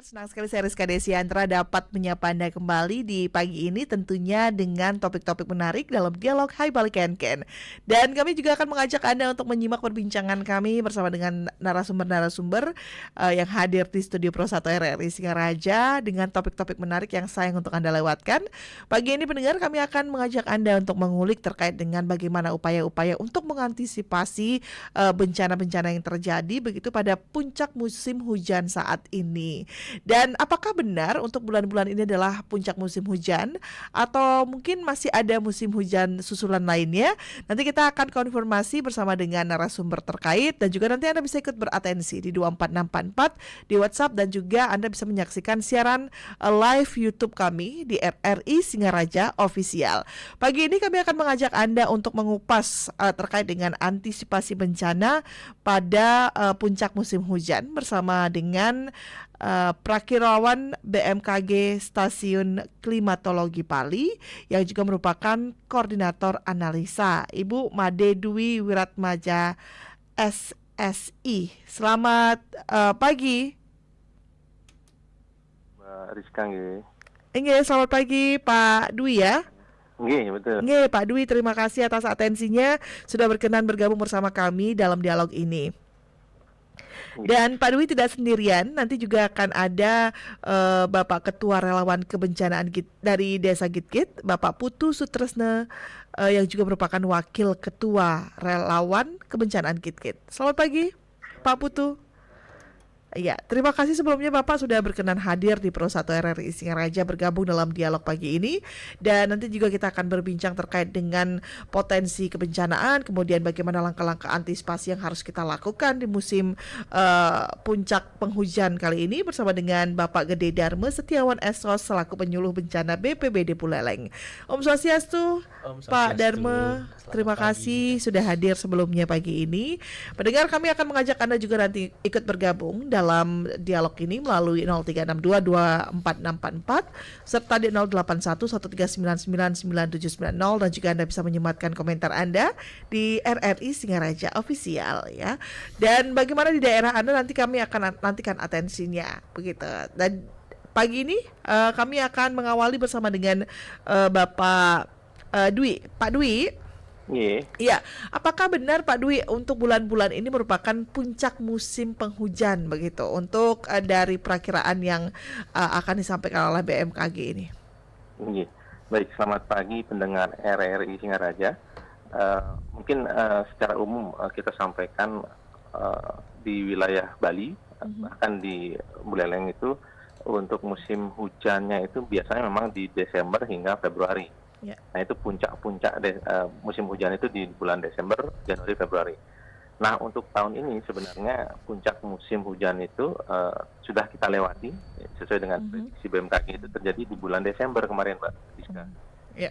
Senang sekali saya Rizka Desiantra dapat menyapa Anda kembali di pagi ini tentunya dengan topik-topik menarik dalam dialog Hai Balik Ken. Dan kami juga akan mengajak Anda untuk menyimak perbincangan kami bersama dengan narasumber-narasumber yang hadir di studio Pro 1 RRI Singaraja dengan topik-topik menarik yang sayang untuk Anda lewatkan. Pagi ini pendengar kami akan mengajak Anda untuk mengulik terkait dengan bagaimana upaya-upaya untuk mengantisipasi bencana-bencana yang terjadi begitu pada puncak musim hujan saat ini. Dan apakah benar untuk bulan-bulan ini adalah puncak musim hujan atau mungkin masih ada musim hujan susulan lainnya? Nanti kita akan konfirmasi bersama dengan narasumber terkait dan juga nanti Anda bisa ikut beratensi di 24644 di WhatsApp dan juga Anda bisa menyaksikan siaran live YouTube kami di RRI Singaraja Official. Pagi ini kami akan mengajak Anda untuk mengupas terkait dengan antisipasi bencana pada puncak musim hujan bersama dengan Prakirawan BMKG Stasiun Klimatologi Pali yang juga merupakan koordinator analisa, Ibu Made Dwi Wiratmaja SSI. Selamat pagi. Mbak Rizka nggih. Nggih, selamat pagi Pak Dwi ya. Nggih, betul. Nggih, Pak Dwi, terima kasih atas atensinya sudah berkenan bergabung bersama kami dalam dialog ini. Dan Pak Dwi tidak sendirian, nanti juga akan ada Bapak Ketua Relawan Kebencanaan dari Desa Gitkit, Bapak Putu Sutresna yang juga merupakan Wakil Ketua Relawan Kebencanaan Gitkit. Selamat pagi, Pak Putu. Ya, terima kasih sebelumnya Bapak sudah berkenan hadir di Pro 1 RRI Singaraja bergabung dalam dialog pagi ini. Dan nanti juga kita akan berbincang terkait dengan potensi kebencanaan, kemudian bagaimana langkah-langkah antisipasi yang harus kita lakukan di musim puncak penghujan kali ini bersama dengan Bapak Gede Darme Setiawan Esos selaku penyuluh bencana BPBD Buleleng. Om Swastiastu, Pak Darme, terima kasih sudah hadir sebelumnya pagi ini. Pendengar, kami akan mengajak Anda juga nanti ikut bergabung dalam dialog ini melalui 03622444 serta di 081139999790 dan juga Anda bisa menyematkan komentar Anda di RRI Singaraja Official ya. Dan bagaimana di daerah Anda nanti kami akan nantikan atensinya begitu. Dan pagi ini kami akan mengawali bersama dengan Bapak Dwi. Pak Dwi. Iya, apakah benar Pak Dwi untuk bulan-bulan ini merupakan puncak musim penghujan begitu untuk dari perakiraan yang akan disampaikan oleh BMKG ini? Iya. Baik, selamat pagi pendengar RRI Singaraja. Mungkin secara umum kita sampaikan di wilayah Bali, bahkan di Buleleng itu untuk musim hujannya itu biasanya memang di Desember hingga Februari. Ya. Nah itu puncak-puncak musim hujan itu di bulan Desember, Januari, Februari. Nah untuk tahun ini sebenarnya puncak musim hujan itu sudah kita lewati sesuai dengan prediksi BMKG itu terjadi di bulan Desember kemarin, Mbak Rizka. Ya.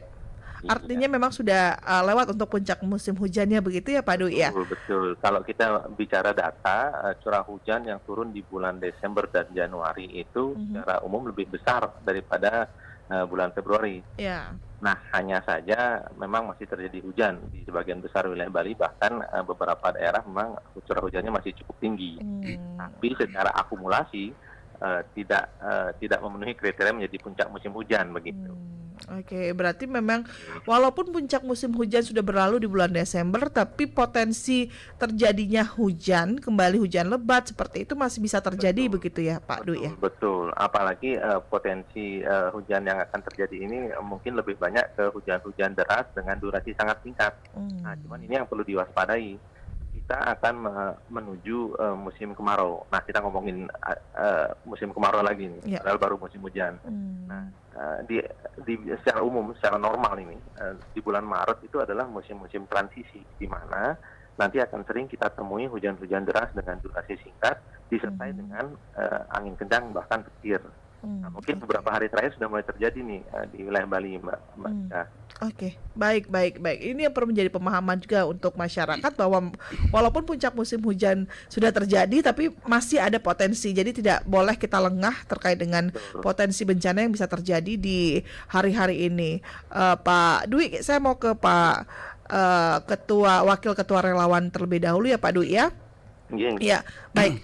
Artinya memang sudah lewat untuk puncak musim hujannya begitu ya Pak Dwi ya? Betul. Kalau kita bicara data curah hujan yang turun di bulan Desember dan Januari itu secara umum lebih besar daripada bulan Februari. Ya. Nah, hanya saja memang masih terjadi hujan di sebagian besar wilayah Bali, bahkan beberapa daerah memang curah hujannya masih cukup tinggi. Tapi secara akumulasi tidak memenuhi kriteria menjadi puncak musim hujan begitu. Oke, berarti memang walaupun puncak musim hujan sudah berlalu di bulan Desember, tapi potensi terjadinya hujan, kembali hujan lebat seperti itu masih bisa terjadi. Betul. Begitu ya Pak Dwi ya? Betul, apalagi potensi hujan yang akan terjadi ini mungkin lebih banyak ke hujan-hujan deras dengan durasi sangat singkat. Nah, cuman ini yang perlu diwaspadai. Kita akan menuju musim kemarau. Nah, kita ngomongin musim kemarau lagi nih, padahal baru musim hujan. Nah, di secara umum, secara normal ini di bulan Maret itu adalah musim-musim transisi di mana nanti akan sering kita temui hujan-hujan deras dengan durasi singkat disertai dengan angin kencang bahkan petir. Nah, mungkin beberapa hari terakhir sudah mulai terjadi nih di wilayah Bali, Mbak. Oke, baik. Ini yang perlu menjadi pemahaman juga untuk masyarakat bahwa walaupun puncak musim hujan sudah terjadi, tapi masih ada potensi. Jadi tidak boleh kita lengah terkait dengan potensi bencana yang bisa terjadi di hari-hari ini. Pak Dwi, saya mau ke Pak Wakil Ketua Relawan terlebih dahulu ya Pak Dwi ya. Iya. Ya, baik.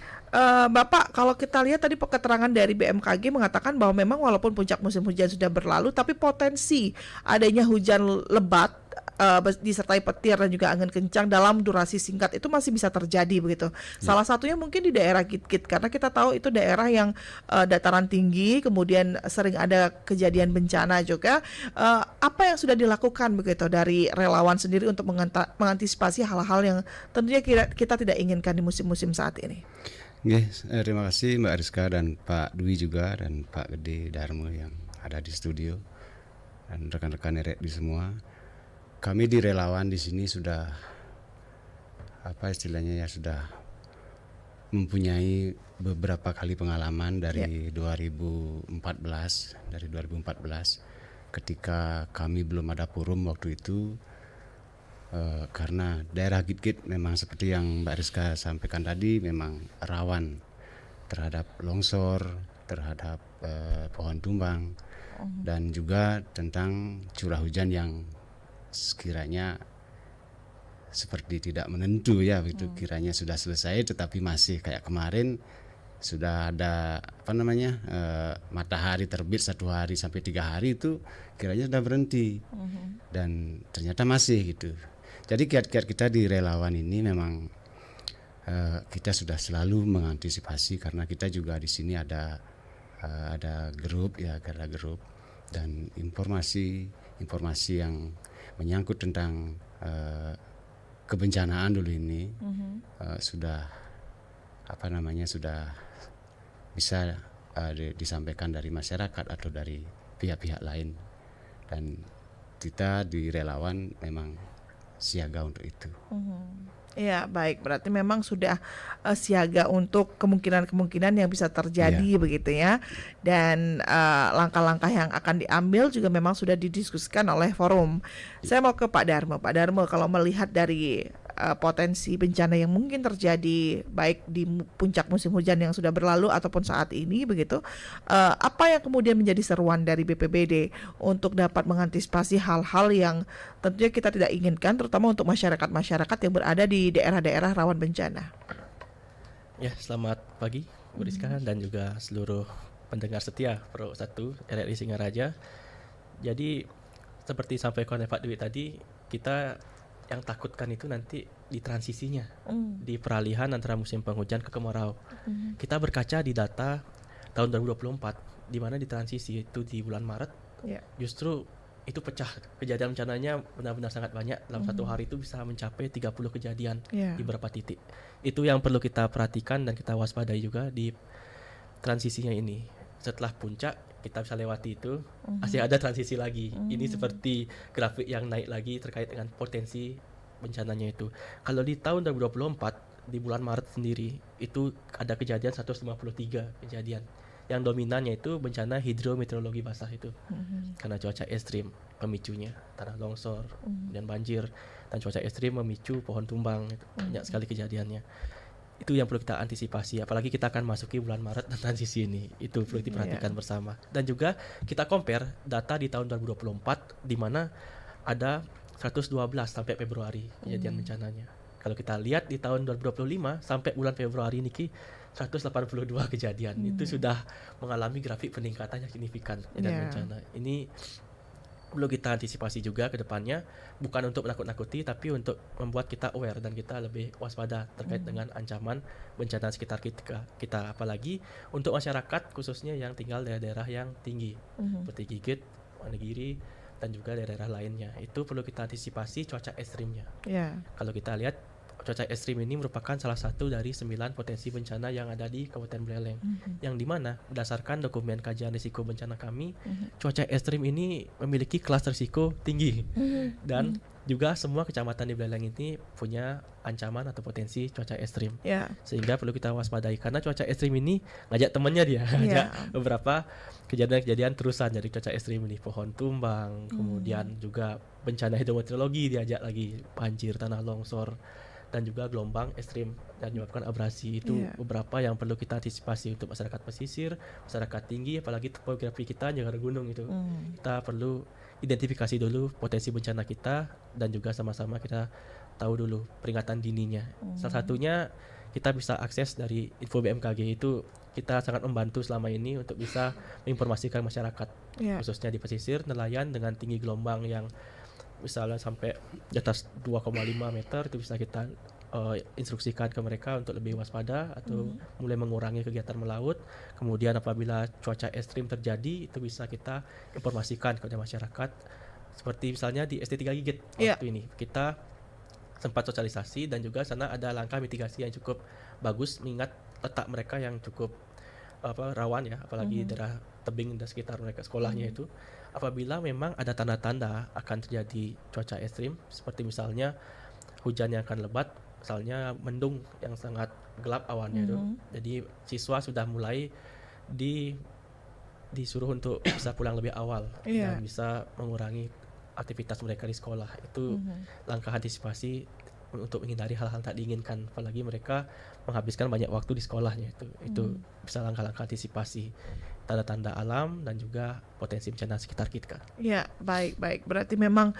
Bapak, kalau kita lihat tadi keterangan dari BMKG mengatakan bahwa memang walaupun puncak musim hujan sudah berlalu, tapi potensi adanya hujan lebat disertai petir dan juga angin kencang dalam durasi singkat itu masih bisa terjadi begitu. Salah satunya mungkin di daerah Git-Git karena kita tahu itu daerah yang dataran tinggi, kemudian sering ada kejadian bencana juga. Apa yang sudah dilakukan begitu dari relawan sendiri untuk mengantisipasi hal-hal yang tentunya kita tidak inginkan di musim-musim saat ini? Oke, terima kasih Mbak Rizka dan Pak Dwi juga dan Pak Gede Darmo yang ada di studio dan rekan-rekan RRI semua. Kami di relawan di sini sudah sudah mempunyai beberapa kali pengalaman dari 2014 ketika kami belum ada forum waktu itu. Karena daerah Git-Git memang seperti yang Mbak Rizka sampaikan tadi memang rawan terhadap longsor, terhadap pohon tumbang, dan juga tentang curah hujan yang sekiranya seperti tidak menentu ya, begitu kiranya sudah selesai tetapi masih kayak kemarin sudah ada matahari terbit 1 hari sampai 3 hari itu kiranya sudah berhenti dan ternyata masih gitu. Jadi kiat-kiat kita di relawan ini memang kita sudah selalu mengantisipasi karena kita juga di sini ada grup ya, ada grup dan informasi yang menyangkut tentang kebencanaan dulu ini sudah bisa disampaikan dari masyarakat atau dari pihak-pihak lain dan kita di relawan memang siaga untuk itu. Ya, baik. Berarti memang sudah siaga untuk kemungkinan-kemungkinan yang bisa terjadi begitu ya. Dan langkah-langkah yang akan diambil juga memang sudah didiskusikan oleh forum. Saya mau ke Pak Darmo. Pak Darmo, kalau melihat dari potensi bencana yang mungkin terjadi baik di puncak musim hujan yang sudah berlalu ataupun saat ini begitu, apa yang kemudian menjadi seruan dari BPBD untuk dapat mengantisipasi hal-hal yang tentunya kita tidak inginkan, terutama untuk masyarakat-masyarakat yang berada di daerah-daerah rawan bencana? Ya, selamat pagi Bu Rizka dan juga seluruh pendengar setia Pro 1 RRI Singaraja. Jadi seperti sampaikan oleh Pak Dwi tadi, kita yang takutkan itu nanti di transisinya, di peralihan antara musim penghujan ke kemarau. Kita berkaca di data tahun 2024, di mana di transisi itu di bulan Maret, justru itu pecah kejadian bencananya benar-benar sangat banyak. Dalam satu hari itu bisa mencapai 30 kejadian di beberapa titik. Itu yang perlu kita perhatikan dan kita waspadai juga di transisinya ini. Setelah puncak kita bisa lewati itu, masih ada transisi lagi. Ini seperti grafik yang naik lagi terkait dengan potensi bencananya itu. Kalau di tahun 2024 di bulan Maret sendiri itu ada kejadian 153 kejadian. Yang dominannya itu bencana hidrometeorologi basah itu. Karena cuaca ekstrim pemicunya, tanah longsor dan banjir, dan cuaca ekstrim memicu pohon tumbang itu. Banyak sekali kejadiannya. Itu yang perlu kita antisipasi, apalagi kita akan masuki bulan Maret dan transisi ini. Itu perlu diperhatikan bersama. Dan juga kita compare data di tahun 2024 di mana ada 112 sampai Februari kejadian bencananya. Kalau kita lihat di tahun 2025 sampai bulan Februari niki 182 kejadian. Itu sudah mengalami grafik peningkatan yang signifikan kejadian bencana. Ini perlu kita antisipasi juga ke depannya, bukan untuk menakut-nakuti tapi untuk membuat kita aware dan kita lebih waspada terkait dengan ancaman bencana sekitar kita apalagi untuk masyarakat khususnya yang tinggal di daerah yang tinggi seperti Gigit, Wonogiri dan juga daerah lainnya. Itu perlu kita antisipasi cuaca ekstrimnya. Kalau kita lihat cuaca ekstrim ini merupakan salah satu dari 9 potensi bencana yang ada di Kabupaten Buleleng, yang dimana berdasarkan dokumen kajian risiko bencana kami, cuaca ekstrim ini memiliki kelas risiko tinggi dan juga semua kecamatan di Buleleng ini punya ancaman atau potensi cuaca ekstrim, sehingga perlu kita waspadai karena cuaca ekstrim ini ngajak temannya dia, ngajak beberapa kejadian-kejadian terusan dari cuaca ekstrim ini, pohon tumbang, kemudian juga bencana hidrometeorologi diajak lagi, banjir, tanah longsor, dan juga gelombang ekstrim dan menyebabkan abrasi. Itu beberapa yang perlu kita antisipasi untuk masyarakat pesisir, masyarakat tinggi, apalagi topografi kita negara gunung itu. Kita perlu identifikasi dulu potensi bencana kita dan juga sama-sama kita tahu dulu peringatan dininya. Salah satunya kita bisa akses dari info BMKG itu kita sangat membantu selama ini untuk bisa menginformasikan masyarakat, khususnya di pesisir nelayan dengan tinggi gelombang yang misalnya sampai di atas 2,5 meter, itu bisa kita instruksikan ke mereka untuk lebih waspada atau mulai mengurangi kegiatan melaut. Kemudian apabila cuaca ekstrim terjadi, itu bisa kita informasikan kepada masyarakat. Seperti misalnya di ST3 Gigit waktu ini kita sempat sosialisasi, dan juga sana ada langkah mitigasi yang cukup bagus mengingat letak mereka yang cukup rawan ya, apalagi daerah tebing dan sekitar mereka sekolahnya itu. Apabila memang ada tanda-tanda akan terjadi cuaca ekstrim, seperti misalnya hujan yang akan lebat, misalnya mendung yang sangat gelap awannya itu, jadi siswa sudah mulai disuruh untuk bisa pulang lebih awal dan bisa mengurangi aktivitas mereka di sekolah. Itu langkah antisipasi untuk menghindari hal-hal tak diinginkan, apalagi mereka menghabiskan banyak waktu di sekolahnya. Itu bisa langkah-langkah antisipasi tanda-tanda alam dan juga potensi bencana sekitar kita. Ya, baik. Berarti memang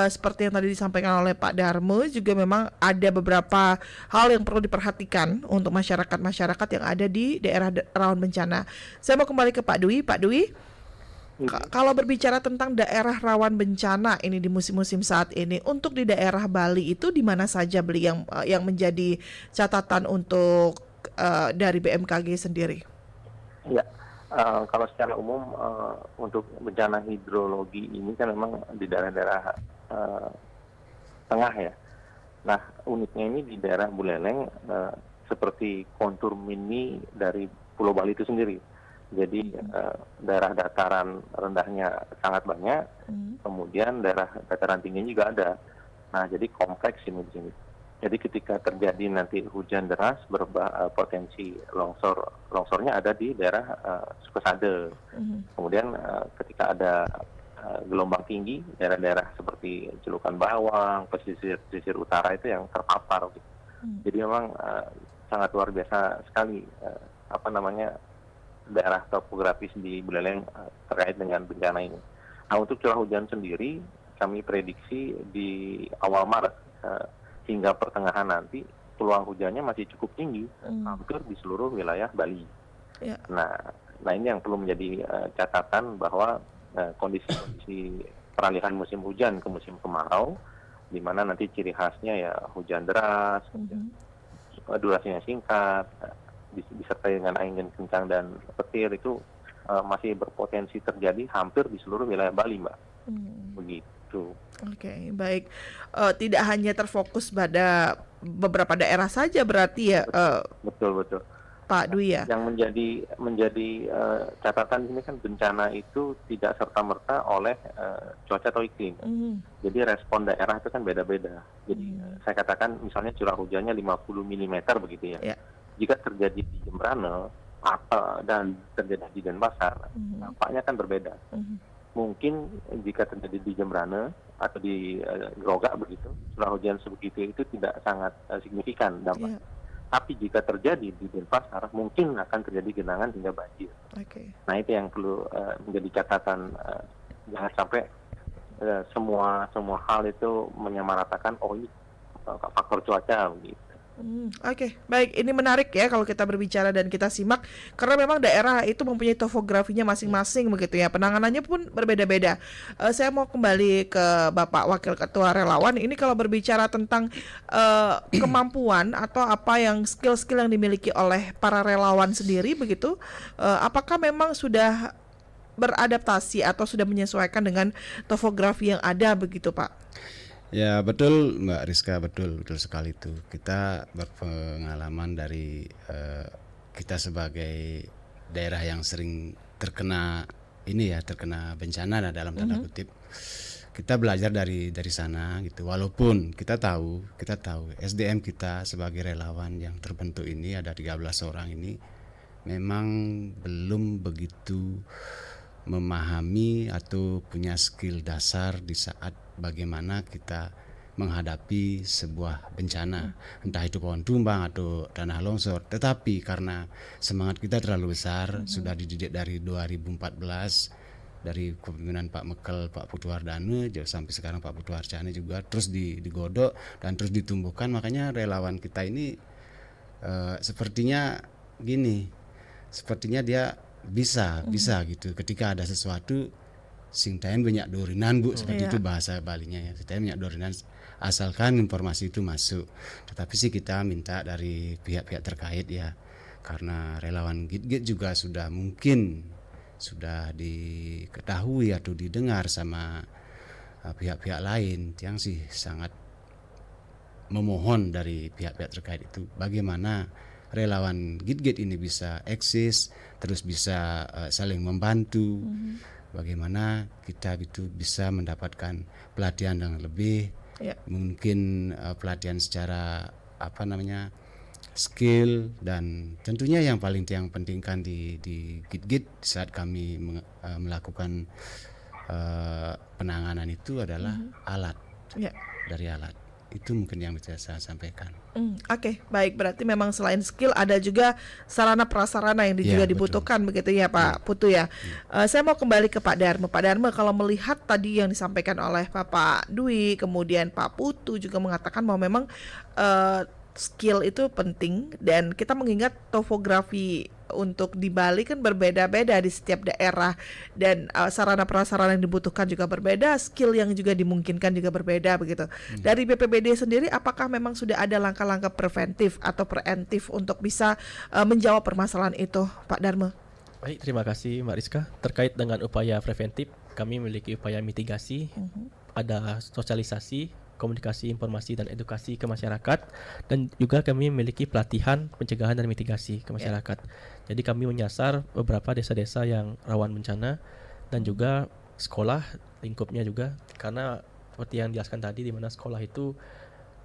seperti yang tadi disampaikan oleh Pak Darmo, juga memang ada beberapa hal yang perlu diperhatikan untuk masyarakat yang ada di daerah rawan bencana. Saya mau kembali ke Pak Dwi. Pak Dwi, kalau berbicara tentang daerah rawan bencana ini di musim-musim saat ini, untuk di daerah Bali itu di mana saja beli yang menjadi catatan untuk dari BMKG sendiri? Ya, kalau secara umum untuk bencana hidrologi ini kan memang di daerah-daerah tengah ya. Nah, uniknya ini di daerah Buleleng seperti kontur mini dari Pulau Bali itu sendiri. Jadi daerah dataran rendahnya sangat banyak, kemudian daerah dataran tingginya juga ada. Nah, jadi kompleks ini di sini. Jadi ketika terjadi nanti hujan deras berpotensi longsornya ada di daerah Sukosade. Kemudian ketika ada gelombang tinggi, daerah-daerah seperti Celukan Bawang, pesisir utara itu yang terpapar. Gitu. Jadi memang sangat luar biasa sekali daerah topografis di Buleleng terkait dengan bencana ini. Nah, untuk curah hujan sendiri kami prediksi di awal Maret hingga pertengahan nanti peluang hujannya masih cukup tinggi, hampir di seluruh wilayah Bali. Nah ini yang perlu menjadi catatan bahwa kondisi peralihan musim hujan ke musim kemarau, di mana nanti ciri khasnya ya hujan deras, durasinya singkat, disertai dengan angin kencang dan petir, itu masih berpotensi terjadi hampir di seluruh wilayah Bali, Mbak. Begitu. Oke, baik. Tidak hanya terfokus pada beberapa daerah saja berarti ya, betul. Pak Dwi ya. Yang menjadi catatan ini kan bencana itu tidak serta-merta oleh cuaca atau iklim. Jadi respon daerah itu kan beda-beda. Jadi saya katakan misalnya curah hujannya 50 mm begitu ya. Jika terjadi di Jembrane dan terjadi di Denpasar, nampaknya kan berbeda. Mungkin jika terjadi di Jembrane atau di Grogak begitu, curah hujan sebegitu itu tidak sangat signifikan dampaknya. Tapi jika terjadi di Denpasar, mungkin akan terjadi genangan hingga banjir. Nah, itu yang perlu menjadi catatan. Jangan sampai semua hal itu menyamaratakan, oh ini faktor cuaca begitu. Oke, baik. Ini menarik ya kalau kita berbicara dan kita simak, karena memang daerah itu mempunyai topografinya masing-masing begitu ya. Penanganannya pun berbeda-beda. Saya mau kembali ke Bapak Wakil Ketua Relawan. Ini kalau berbicara tentang kemampuan atau apa yang skill-skill yang dimiliki oleh para relawan sendiri begitu, apakah memang sudah beradaptasi atau sudah menyesuaikan dengan topografi yang ada begitu, Pak? Ya betul Mbak Rizka, betul sekali itu. Kita berpengalaman dari kita sebagai daerah yang sering terkena bencana dalam tanda kutip. Kita belajar dari sana gitu. Walaupun kita tahu SDM kita sebagai relawan yang terbentuk ini ada 13 orang ini memang belum begitu memahami atau punya skill dasar di saat bagaimana kita menghadapi sebuah bencana, entah itu pohon tumbang atau tanah longsor. Tetapi karena semangat kita terlalu besar, sudah dididik dari 2014 dari kepemimpinan Pak Mekel, Pak Putu Wardana, sampai sekarang Pak Putu Harcane juga terus digodok dan terus ditumbuhkan. Makanya relawan kita ini sepertinya gini, sepertinya dia bisa gitu ketika ada sesuatu sing taen banyak dorinan Bu, seperti itu bahasa Balinya ya, taen banyak dorinan asalkan informasi itu masuk. Tetapi sih kita minta dari pihak-pihak terkait ya, karena relawan Git-Git juga sudah mungkin sudah diketahui atau didengar sama pihak-pihak lain yang sih sangat memohon dari pihak-pihak terkait itu bagaimana relawan Git-Git ini bisa eksis terus bisa saling membantu, bagaimana kita itu bisa mendapatkan pelatihan yang lebih mungkin pelatihan secara skill, dan tentunya yang paling pentingkan di Git-Git saat kami melakukan penanganan itu adalah alat. Dari alat itu mungkin yang bisa saya sampaikan. Oke, baik, berarti memang selain skill ada juga sarana prasarana yang juga dibutuhkan begitu ya Pak Putu ya. Saya mau kembali ke Pak Darmo. Pak Darmo, kalau melihat tadi yang disampaikan oleh Bapak Dwi, kemudian Pak Putu juga mengatakan bahwa memang skill itu penting, dan kita mengingat topografi untuk di Bali kan berbeda-beda di setiap daerah, dan sarana prasarana yang dibutuhkan juga berbeda, skill yang juga dimungkinkan juga berbeda begitu. Dari BPBD sendiri, apakah memang sudah ada langkah-langkah preventif atau preemptif untuk bisa menjawab permasalahan itu, Pak Darmo? Baik, terima kasih Mbak Rizka. Terkait dengan upaya preventif, kami memiliki upaya mitigasi, ada sosialisasi, komunikasi, informasi, dan edukasi ke masyarakat, dan juga kami memiliki pelatihan pencegahan dan mitigasi ke masyarakat. Jadi kami menyasar beberapa desa-desa yang rawan bencana dan juga sekolah lingkupnya juga, karena seperti yang dijelaskan tadi, di mana sekolah itu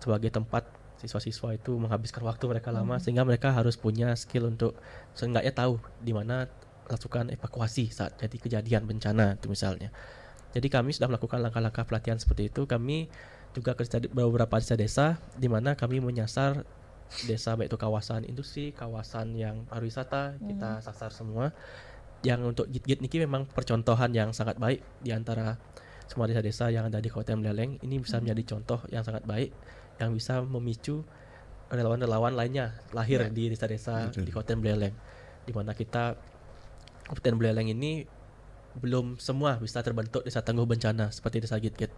sebagai tempat siswa-siswa itu menghabiskan waktu mereka lama, sehingga mereka harus punya skill untuk seenggaknya tahu di mana melakukan evakuasi saat jadi kejadian bencana itu misalnya. Jadi kami sudah melakukan langkah-langkah pelatihan seperti itu. Kami juga ke beberapa desa-desa di mana kami menyasar desa, baik itu kawasan industri, kawasan yang pariwisata, kita sasar semua. Yang untuk Git-Git niki memang percontohan yang sangat baik di antara semua desa-desa yang ada di Kabupaten Buleleng. Ini bisa menjadi contoh yang sangat baik yang bisa memicu relawan-relawan lainnya lahir di desa-desa di Kabupaten Buleleng, di mana kita Kabupaten Buleleng ini belum semua bisa terbentuk desa tangguh bencana seperti desa Git-Git.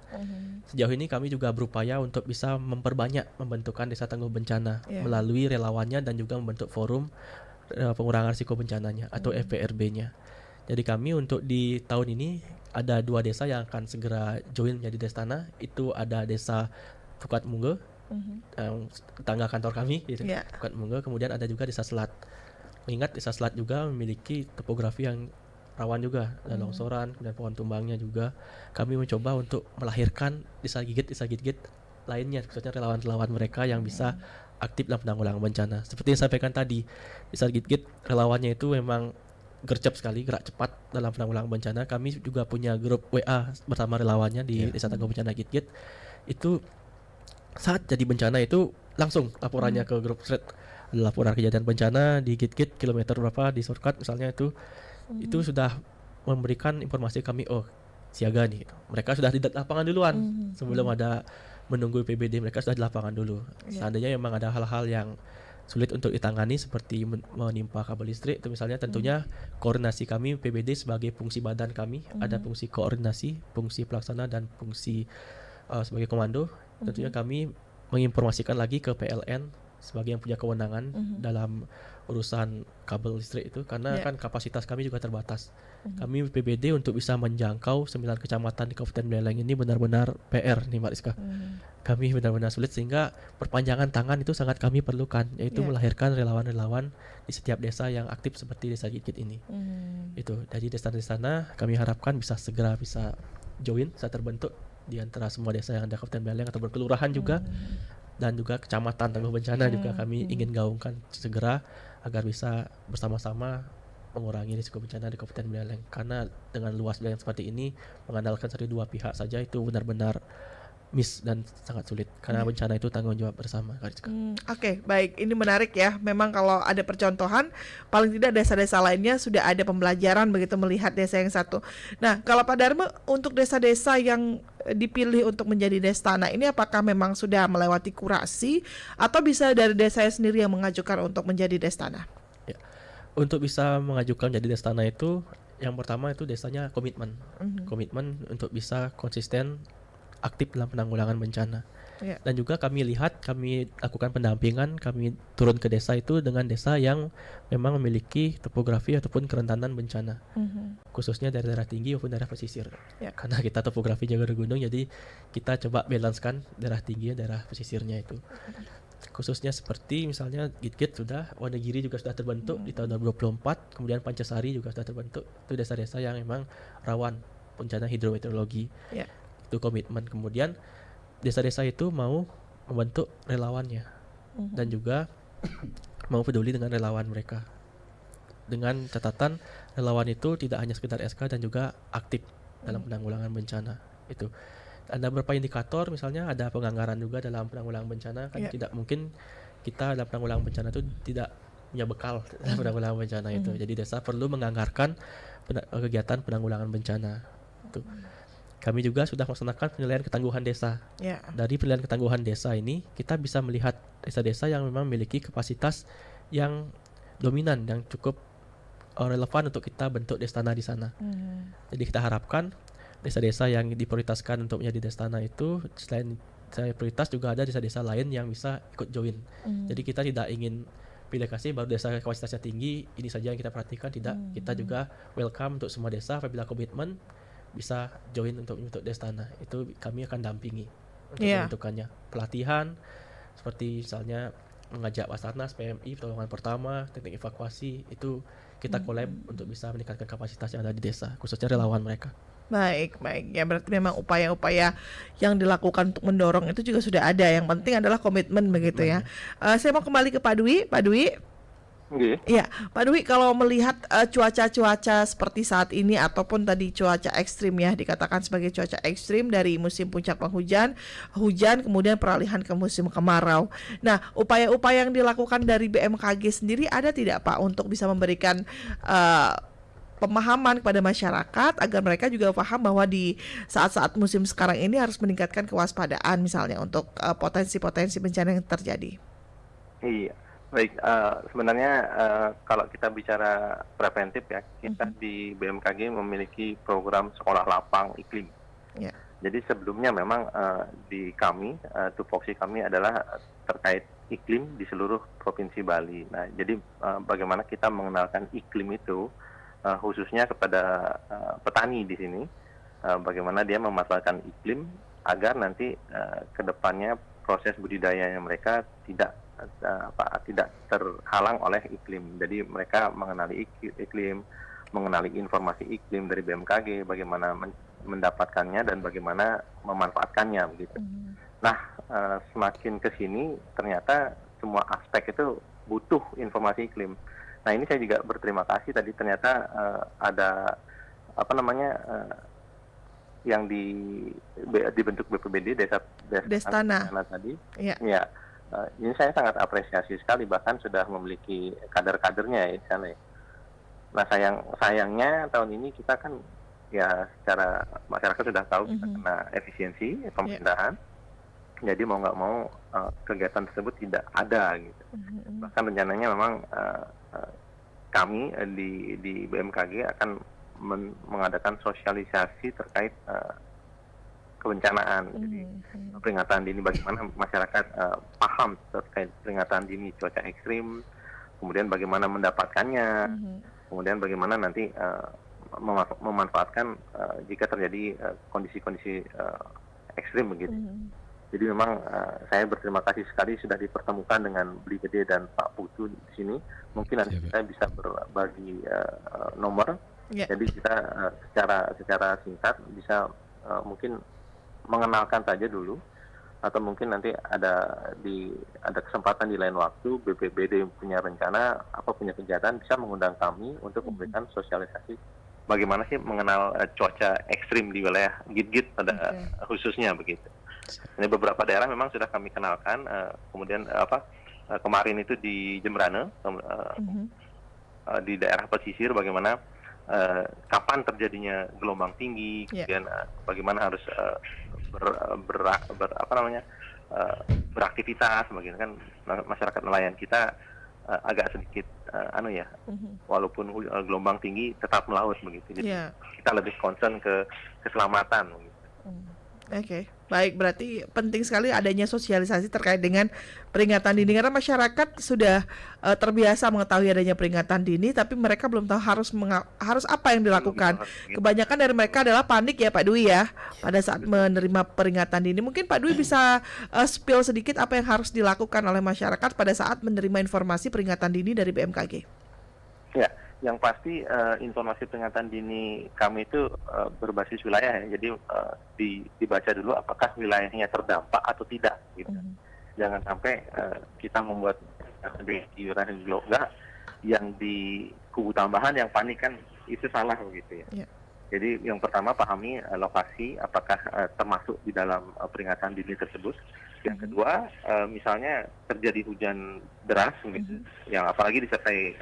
Sejauh ini kami juga berupaya untuk bisa memperbanyak membentukkan desa tangguh bencana melalui relawannya, dan juga membentuk forum pengurangan risiko bencananya atau FPRB-nya. Jadi kami untuk di tahun ini ada 2 desa yang akan segera join menjadi Destana. Itu ada desa Pukat Mungge, tetangga kantor kami gitu. Pukat Mungge, kemudian ada juga desa Selat. Mengingat desa Selat juga memiliki topografi yang rawan juga, ada longsoran dan pohon tumbangnya juga. Kami mencoba untuk melahirkan desa Git-Git lainnya, khususnya relawan-relawan mereka yang bisa aktif dalam penanggulangan bencana. Seperti yang saya sampaikan tadi, desa Git-Git relawannya itu memang gercep sekali, gerak cepat dalam penanggulangan bencana. Kami juga punya grup WA bersama relawannya di desa tangguh bencana Git-Git. Itu saat jadi bencana itu langsung laporannya ke grup thread, laporan kejadian bencana di Git-Git kilometer berapa di shortcut misalnya, itu sudah memberikan informasi kami, oh siaga nih. Mereka sudah di lapangan duluan sebelum ada menunggu PBD, mereka sudah di lapangan dulu. Seandainya memang ada hal-hal yang sulit untuk ditangani seperti menimpa kabel listrik itu misalnya, tentunya koordinasi kami PBD sebagai fungsi badan kami, ada fungsi koordinasi, fungsi pelaksana, dan fungsi sebagai komando. Tentunya kami menginformasikan lagi ke PLN sebagai yang punya kewenangan dalam urusan kabel listrik itu, karena kan kapasitas kami juga terbatas. Kami PBD untuk bisa menjangkau 9 kecamatan di Kabupaten Buleleng ini benar-benar PR nih Mbak Rizka. Kami benar-benar sulit, sehingga perpanjangan tangan itu sangat kami perlukan, yaitu melahirkan relawan-relawan di setiap desa yang aktif seperti desa Git-Git ini. Itu dari desa-desa sana kami harapkan bisa segera bisa join, bisa terbentuk di antara semua desa yang ada Kabupaten Buleleng atau berkelurahan juga, dan juga kecamatan tangguh bencana juga kami ingin gaungkan segera agar bisa bersama-sama mengurangi risiko bencana di Kabupaten Buleleng. Karena dengan luas wilayah seperti ini, mengandalkan 1-2 pihak saja itu benar-benar miss dan sangat sulit karena bencana itu tanggung jawab bersama, Kak Rizka. Oke, baik. Ini menarik ya. Memang kalau ada percontohan, paling tidak desa-desa lainnya sudah ada pembelajaran begitu melihat desa yang satu. Nah, kalau Pak Dharma, untuk desa-desa yang dipilih untuk menjadi Destana ini apakah memang sudah melewati kurasi atau bisa dari desa sendiri yang mengajukan untuk menjadi Destana? Ya. Untuk bisa mengajukan jadi Destana itu, yang pertama itu desanya komitmen. Komitmen untuk bisa konsisten aktif dalam penanggulangan bencana. Ya. Dan juga kami lakukan pendampingan, kami turun ke desa itu dengan desa yang memang memiliki topografi ataupun kerentanan bencana, khususnya dari daerah tinggi maupun daerah pesisir. Ya. Karena kita topografi jalur gunung, jadi kita coba balancekan daerah tinggi, daerah pesisirnya itu. Khususnya seperti misalnya Gitgit sudah, Wonogiri juga sudah terbentuk di tahun 2024, kemudian Pancasari juga sudah terbentuk. Itu desa-desa yang memang rawan bencana hidrometeorologi. Ya. Itu komitmen. Kemudian desa-desa itu mau membentuk relawannya dan juga mau peduli dengan relawan mereka, dengan catatan relawan itu tidak hanya sekedar SK dan juga aktif dalam penanggulangan bencana. Itu ada beberapa indikator, misalnya ada penganggaran juga dalam penanggulangan bencana kan. Tidak mungkin kita dalam penanggulangan bencana itu tidak punya bekal dalam penanggulangan bencana itu. Jadi desa perlu menganggarkan kegiatan penanggulangan bencana itu. Kami juga sudah melaksanakan penilaian ketangguhan desa. Dari penilaian ketangguhan desa ini, kita bisa melihat desa-desa yang memang memiliki kapasitas yang dominan, yang cukup relevan untuk kita bentuk Destana di sana. Jadi kita harapkan desa-desa yang diprioritaskan untuk menjadi Destana itu, selain saya prioritas juga ada desa-desa lain yang bisa ikut join. Jadi kita tidak ingin pilih kasih baru desa kapasitasnya tinggi, ini saja yang kita perhatikan, tidak. Kita juga welcome untuk semua desa apabila komitmen bisa join untuk membentuk Destana. Itu kami akan dampingi untuk membentukannya. Pelatihan seperti misalnya mengajak Basarnas, PMI, pertolongan pertama, teknik evakuasi, itu kita collab untuk bisa meningkatkan kapasitas yang ada di desa, khususnya relawan mereka. Baik. Ya berarti memang upaya-upaya yang dilakukan untuk mendorong itu juga sudah ada. Yang penting adalah komitmen begitu ya. Saya mau kembali ke Pak Dwi. Pak Dwi. Iya, Pak Dwi, kalau melihat cuaca-cuaca seperti saat ini ataupun tadi cuaca ekstrim ya, dikatakan sebagai cuaca ekstrim dari musim puncak penghujan, hujan, kemudian peralihan ke musim kemarau. Nah, upaya-upaya yang dilakukan dari BMKG sendiri ada tidak Pak untuk bisa memberikan pemahaman kepada masyarakat agar mereka juga paham bahwa di saat-saat musim sekarang ini harus meningkatkan kewaspadaan misalnya untuk potensi-potensi bencana yang terjadi? Iya. Baik, sebenarnya kalau kita bicara preventif ya, kita di BMKG memiliki program sekolah lapang iklim. Jadi sebelumnya memang di kami, tupoksi kami adalah terkait iklim di seluruh provinsi Bali. Nah, jadi bagaimana kita mengenalkan iklim itu khususnya kepada petani di sini, bagaimana dia memanfaatkan iklim agar nanti ke depannya proses budidayanya mereka tidak terhalang oleh iklim. Jadi mereka mengenali iklim, mengenali informasi iklim dari BMKG, bagaimana mendapatkannya dan bagaimana memanfaatkannya begitu. Nah, semakin ke sini ternyata semua aspek itu butuh informasi iklim. Nah, ini saya juga berterima kasih tadi ternyata ada yang dibentuk BPBD Destana tadi. Ya. Ini saya sangat apresiasi sekali, bahkan sudah memiliki kader-kadernya ya di sana. Nah, sayangnya tahun ini kita kan ya secara masyarakat sudah tahu kita kena efisiensi pemerintahan. Jadi mau nggak mau kegiatan tersebut tidak ada gitu. Bahkan rencananya memang kami di BMKG akan mengadakan sosialisasi terkait kebencanaan. Jadi peringatan dini, bagaimana masyarakat paham terkait peringatan dini cuaca ekstrim, kemudian bagaimana mendapatkannya, kemudian bagaimana nanti memanfaatkan jika terjadi kondisi-kondisi ekstrim begitu. Jadi memang saya berterima kasih sekali sudah dipertemukan dengan Bli Gede dan Pak Putu di sini. Mungkin nanti kita bisa berbagi nomor. Jadi kita secara singkat bisa mungkin mengenalkan saja dulu, atau mungkin nanti ada kesempatan di lain waktu BPBD punya rencana punya kegiatan bisa mengundang kami untuk memberikan sosialisasi bagaimana sih mengenal cuaca ekstrim di wilayah Gitgit pada khususnya begitu. Ini beberapa daerah memang sudah kami kenalkan. Kemudian kemarin itu di Jembrane, di daerah pesisir, bagaimana kapan terjadinya gelombang tinggi, kemudian bagaimana harus beraktivitas, bagaimana kan masyarakat nelayan kita agak sedikit walaupun gelombang tinggi tetap melaut begitu. Jadi kita lebih concern ke keselamatan. Begitu. Oke, baik, berarti penting sekali adanya sosialisasi terkait dengan peringatan dini karena masyarakat sudah terbiasa mengetahui adanya peringatan dini, tapi mereka belum tahu harus apa yang dilakukan. Kebanyakan dari mereka adalah panik ya Pak Dwi ya pada saat menerima peringatan dini. Mungkin Pak Dwi bisa spill sedikit apa yang harus dilakukan oleh masyarakat pada saat menerima informasi peringatan dini dari BMKG. Ya, yang pasti informasi peringatan dini kami itu berbasis wilayah ya. Jadi dibaca dulu apakah wilayahnya terdampak atau tidak gitu. Jangan sampai kita membuat di wilayah Gloga yang di kubu tambahan yang panik kan itu salah begitu ya. Jadi yang pertama pahami lokasi apakah termasuk di dalam peringatan dini tersebut. Yang kedua misalnya terjadi hujan deras gitu, yang apalagi disertai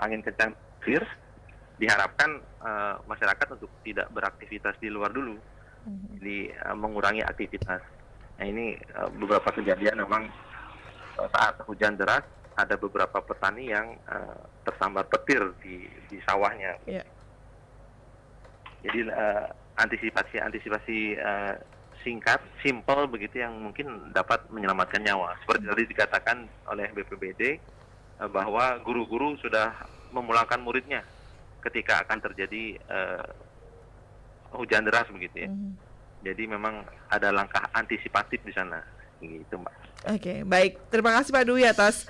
angin kencang, diharapkan masyarakat untuk tidak beraktivitas di luar dulu, jadi mengurangi aktivitas. Nah ini beberapa kejadian memang saat hujan deras ada beberapa petani yang tersambar petir di sawahnya. Jadi antisipasi singkat, simple begitu yang mungkin dapat menyelamatkan nyawa. Seperti tadi dikatakan oleh BPBD bahwa guru-guru sudah memulangkan muridnya ketika akan terjadi hujan deras begitu ya. Jadi memang ada langkah antisipatif di sana, gitu Mbak. Oke, baik. Terima kasih Pak Dwi atas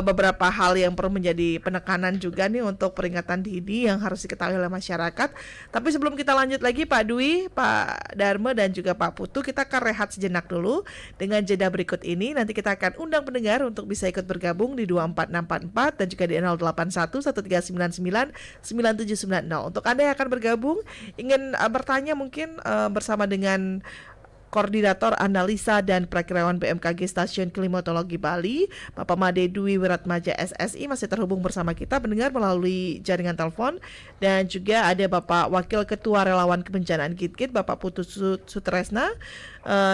beberapa hal yang perlu menjadi penekanan juga nih untuk peringatan dini yang harus diketahui oleh masyarakat. Tapi sebelum kita lanjut lagi Pak Dwi, Pak Dharma dan juga Pak Putu, kita akan rehat sejenak dulu dengan jeda berikut ini. Nanti kita akan undang pendengar untuk bisa ikut bergabung di 24644 dan juga di 08113999790. Untuk Anda yang akan bergabung, ingin bertanya mungkin bersama dengan Koordinator Analisa dan Perakirawan BMKG Stasiun Klimatologi Bali, Bapak Made Dwi Wiratmaja SSI masih terhubung bersama kita mendengar melalui jaringan telepon, dan juga ada Bapak Wakil Ketua Relawan Kebencanaan Git-Git, Bapak Putu Sutresna,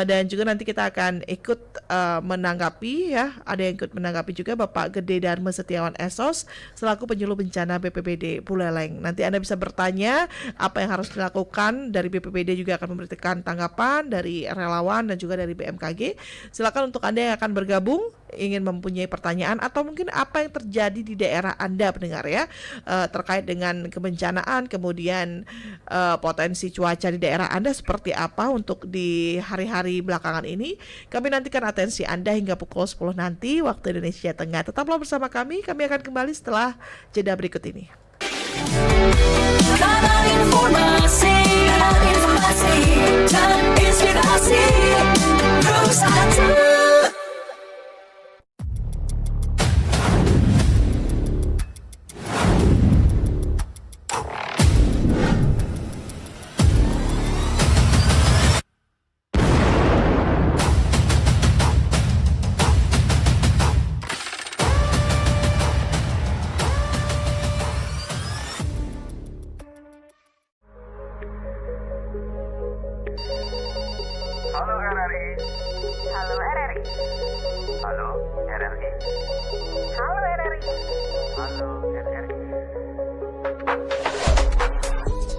dan juga nanti kita akan ikut menanggapi ya, ada yang ikut menanggapi juga Bapak Gede Dharma Setiawan Esos selaku penyuluh bencana BPBD Buleleng. Nanti Anda bisa bertanya apa yang harus dilakukan, dari BPBD juga akan memberikan tanggapan dari relawan dan juga dari BMKG. Silakan untuk Anda yang akan bergabung, ingin mempunyai pertanyaan atau mungkin apa yang terjadi di daerah Anda pendengar ya, terkait dengan kebencanaan, kemudian potensi cuaca di daerah Anda seperti apa untuk di hari-hari belakangan ini. Kami nantikan atensi Anda hingga pukul 10 nanti waktu Indonesia Tengah. Tetaplah bersama kami akan kembali setelah jeda berikut ini. Informasi dan inspirasi terus ada.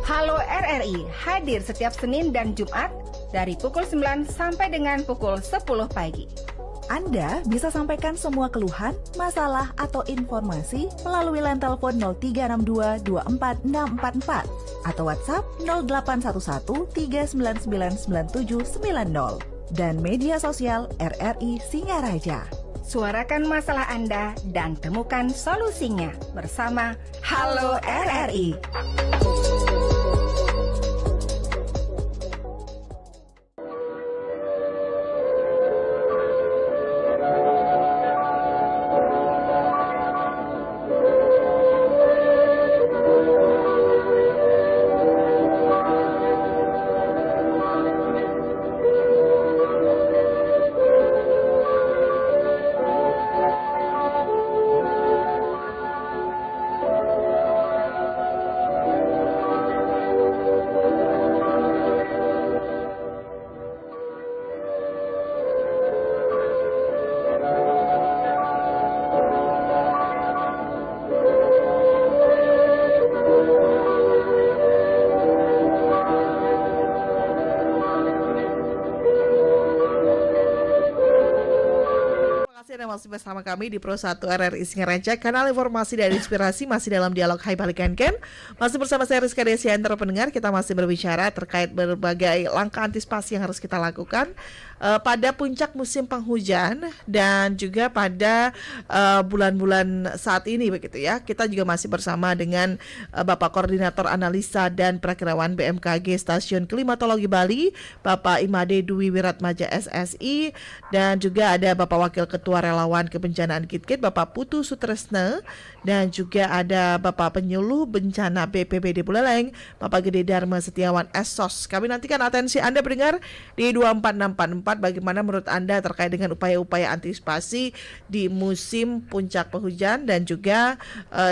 Halo RRI hadir setiap Senin dan Jumat dari pukul 9 sampai dengan pukul 10 pagi. Anda bisa sampaikan semua keluhan, masalah, atau informasi melalui line telepon 0362 24644 atau WhatsApp 0811 3999790 dan media sosial RRI Singaraja. Suarakan masalah Anda dan temukan solusinya bersama Halo RRI. masih bersama kami di Pro 1 RRI Singaraja, kanal informasi dan inspirasi, masih dalam dialog Hai Balik Ken. Masih bersama saya Rizka Desiantar pendengar, kita masih berbicara terkait berbagai langkah antisipasi yang harus kita lakukan pada puncak musim penghujan dan juga pada bulan-bulan saat ini begitu ya. Kita juga masih bersama dengan Bapak Koordinator Analisa dan Perakirawan BMKG Stasiun Klimatologi Bali, Bapak Imade Dwi Wiratmaja SSI, dan juga ada Bapak Wakil Ketua Relawan Kebencanaan KITKIT Bapak Putu Sutresna, dan juga ada Bapak Penyuluh Bencana BPBD Buleleng Bapak Gede Dharma Setiawan SOS. Kami nantikan atensi Anda pendengar di 24644, bagaimana menurut Anda terkait dengan upaya-upaya antisipasi di musim puncak penghujan dan juga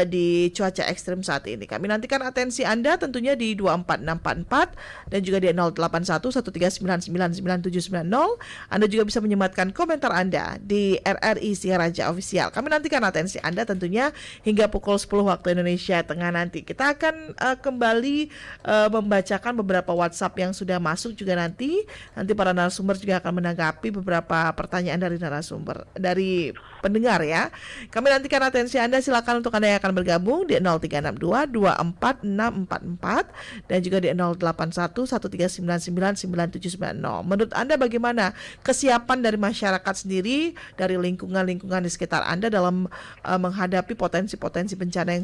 di cuaca ekstrim saat ini. Kami nantikan atensi Anda tentunya di 24644 dan juga di 081139999790. Anda juga bisa menyematkan komentar Anda di RRI Singaraja Official. Kami nantikan atensi Anda tentunya hingga pukul 10 waktu Indonesia Tengah nanti. Kita akan kembali membacakan beberapa WhatsApp yang sudah masuk juga nanti para narasumber juga akan menanggapi beberapa pertanyaan dari narasumber, dari pendengar ya. Kami nantikan atensi Anda, silakan untuk Anda yang akan bergabung di 0362246644 dan juga di 081139999790. Menurut Anda bagaimana kesiapan dari masyarakat sendiri, dari lingkungan-lingkungan di sekitar Anda dalam menghadapi potensi-potensi bencana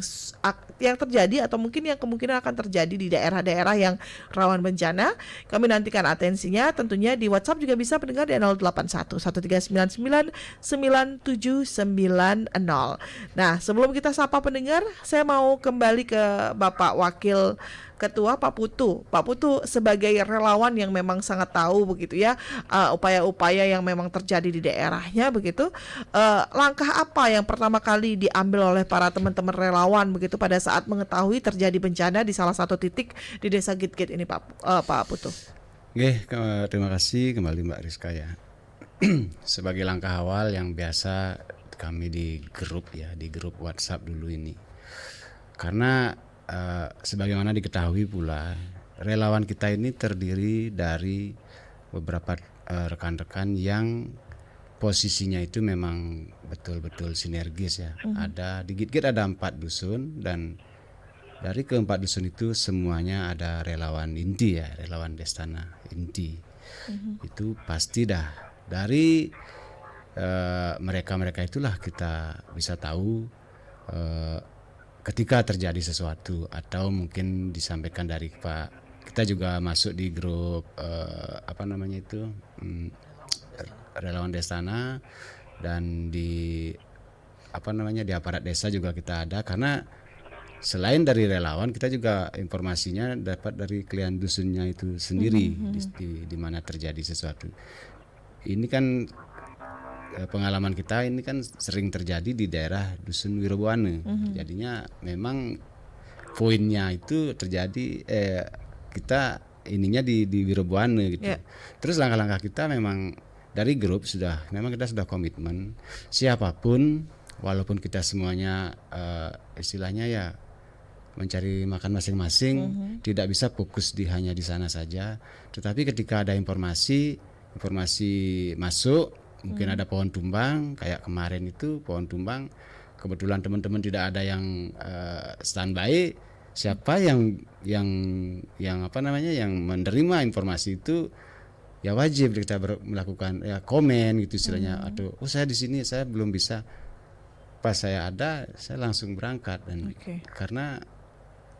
yang terjadi atau mungkin yang kemungkinan akan terjadi di daerah-daerah yang rawan bencana? Kami nantikan atensinya tentunya di WhatsApp juga bisa pendengar di 081139999790. Nah, sebelum kita sapa pendengar, saya mau kembali ke Bapak Wakil Ketua Pak Putu. Pak Putu sebagai relawan yang memang sangat tahu begitu ya upaya-upaya yang memang terjadi di daerahnya begitu. Langkah apa yang pertama kali diambil oleh para teman-teman relawan begitu pada saat mengetahui terjadi bencana di salah satu titik di Desa Gitgit ini Pak Putu? Oke, terima kasih kembali Mbak Rizka ya. Sebagai langkah awal yang biasa kami di grup WhatsApp dulu ini. Karena sebagaimana diketahui pula, relawan kita ini terdiri dari beberapa rekan-rekan yang posisinya itu memang betul-betul sinergis ya. Ada di Gitgit ada 4 dusun dan dari ke-4 dusun itu semuanya ada relawan inti ya, relawan Destana inti. Itu pasti dah dari mereka-mereka itulah kita bisa tahu ketika terjadi sesuatu, atau mungkin disampaikan dari Pak, kita juga masuk di grup relawan Destana, dan di di aparat desa juga kita ada, karena selain dari relawan kita juga informasinya dapat dari klien dusunnya itu sendiri di mana terjadi sesuatu. Ini kan pengalaman kita ini kan sering terjadi di daerah Dusun Wirobuane. Jadinya memang poinnya itu terjadi kita ininya di Wirobuane gitu. Yeah. Terus langkah-langkah kita memang dari grup kita sudah komitmen siapapun, walaupun kita semuanya istilahnya ya mencari makan masing-masing, tidak bisa fokus hanya di sana saja. Tetapi ketika ada informasi masuk, mungkin ada pohon tumbang, kayak kemarin itu pohon tumbang, kebetulan teman-teman tidak ada yang standby, siapa yang menerima informasi itu ya wajib kita melakukan ya komen gitu istilahnya, atau saya di sini saya belum bisa, pas saya ada saya langsung berangkat, dan karena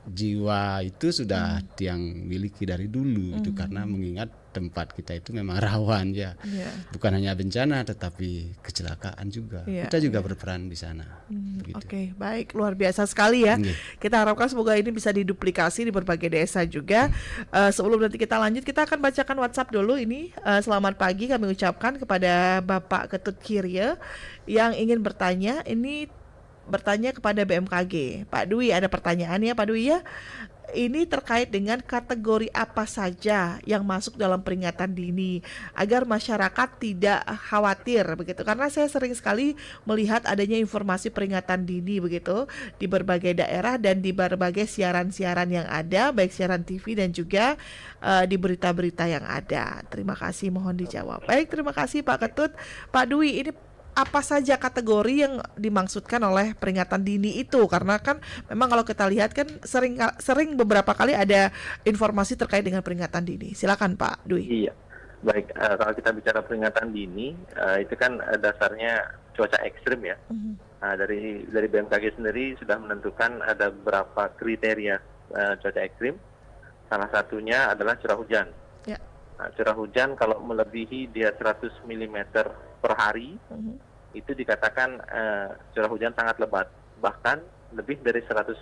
jiwa itu sudah yang miliki dari dulu itu, karena mengingat tempat kita itu memang rawan ya, bukan hanya bencana tetapi kecelakaan juga, kita juga berperan di sana. Oke, baik, luar biasa sekali ya. Kita harapkan semoga ini bisa diduplikasi di berbagai desa juga. Sebelum nanti kita lanjut, kita akan bacakan WhatsApp dulu ini. Selamat pagi kami ucapkan kepada Bapak Ketut Kirya yang ingin bertanya. Ini bertanya kepada BMKG. Pak Dwi, ada pertanyaan ya Pak Dwi ya. Ini terkait dengan kategori apa saja yang masuk dalam peringatan dini agar masyarakat tidak khawatir begitu, karena saya sering sekali melihat adanya informasi peringatan dini begitu di berbagai daerah dan di berbagai siaran-siaran yang ada, baik siaran TV dan juga di berita-berita yang ada. Terima kasih, mohon dijawab. Baik, terima kasih Pak Ketut. Pak Dwi, ini apa saja kategori yang dimaksudkan oleh peringatan dini itu? Karena kan memang kalau kita lihat kan sering beberapa kali ada informasi terkait dengan peringatan dini. Silakan Pak Dwi. Iya, baik. Kalau kita bicara peringatan dini, itu kan dasarnya cuaca ekstrim ya. Nah, dari BMKG sendiri sudah menentukan ada beberapa kriteria cuaca ekstrim. Salah satunya adalah curah hujan. Ya. Nah, curah hujan kalau melebihi dia 100 mm per hari, itu dikatakan curah hujan sangat lebat. Bahkan lebih dari 150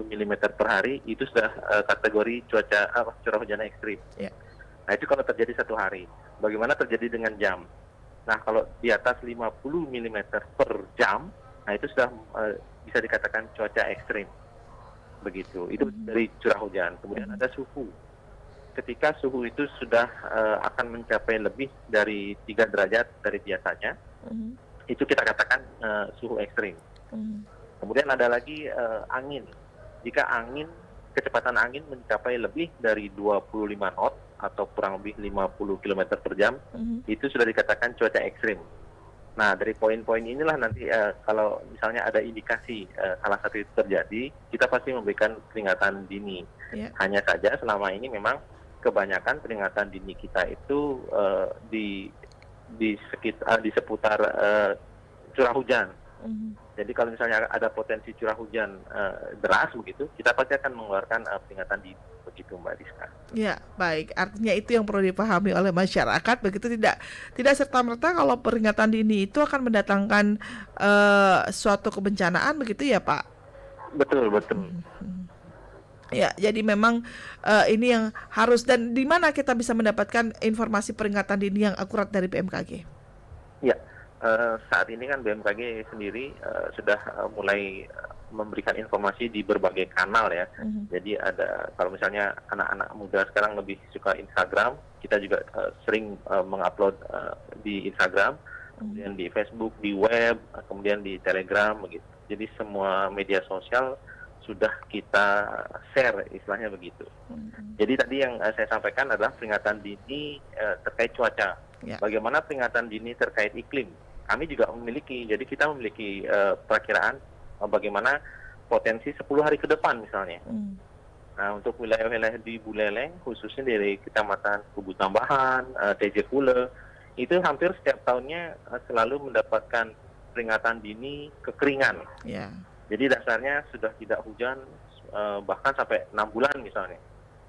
mm per hari itu sudah kategori curah hujan ekstrim. Ya. Nah, itu kalau terjadi satu hari. Bagaimana terjadi dengan jam? Nah, kalau di atas 50 mm per jam, nah itu sudah bisa dikatakan cuaca ekstrim. Begitu. Itu dari curah hujan. Kemudian ada suhu. Ketika suhu itu sudah akan mencapai lebih dari 3 derajat dari biasanya, itu kita katakan suhu ekstrim. Kemudian ada lagi angin. Jika kecepatan angin mencapai lebih dari 25 knot atau kurang lebih 50 km per jam, itu sudah dikatakan cuaca ekstrim. Nah, dari poin-poin inilah nanti kalau misalnya ada indikasi salah satu itu terjadi, kita pasti memberikan peringatan dini. Yeah. Hanya saja selama ini memang kebanyakan peringatan dini kita itu di seputar curah hujan. Jadi kalau misalnya ada potensi curah hujan deras begitu, kita pasti akan mengeluarkan peringatan dini begitu Mbak Rizka. Ya, baik. Artinya itu yang perlu dipahami oleh masyarakat. Begitu tidak serta-merta kalau peringatan dini itu akan mendatangkan suatu kebencanaan begitu ya Pak? Betul. Ya, jadi memang ini yang harus, dan di mana kita bisa mendapatkan informasi peringatan dini yang akurat dari BMKG? Ya, saat ini kan BMKG sendiri sudah mulai memberikan informasi di berbagai kanal ya. Jadi ada, kalau misalnya anak-anak muda sekarang lebih suka Instagram, kita juga sering mengupload di Instagram, kemudian di Facebook, di web, kemudian di Telegram begitu. Jadi semua media sosial sudah kita share, istilahnya begitu. Jadi tadi yang saya sampaikan adalah peringatan dini terkait cuaca. Ya. Bagaimana peringatan dini terkait iklim? Kami juga memiliki, jadi kita memiliki perakiraan bagaimana potensi 10 hari ke depan misalnya. Nah, untuk wilayah-wilayah di Buleleng, khususnya dari Kecamatan Kubu Tambahan, TJ Kule, itu hampir setiap tahunnya selalu mendapatkan peringatan dini kekeringan. Ya. Jadi dasarnya sudah tidak hujan bahkan sampai 6 bulan misalnya.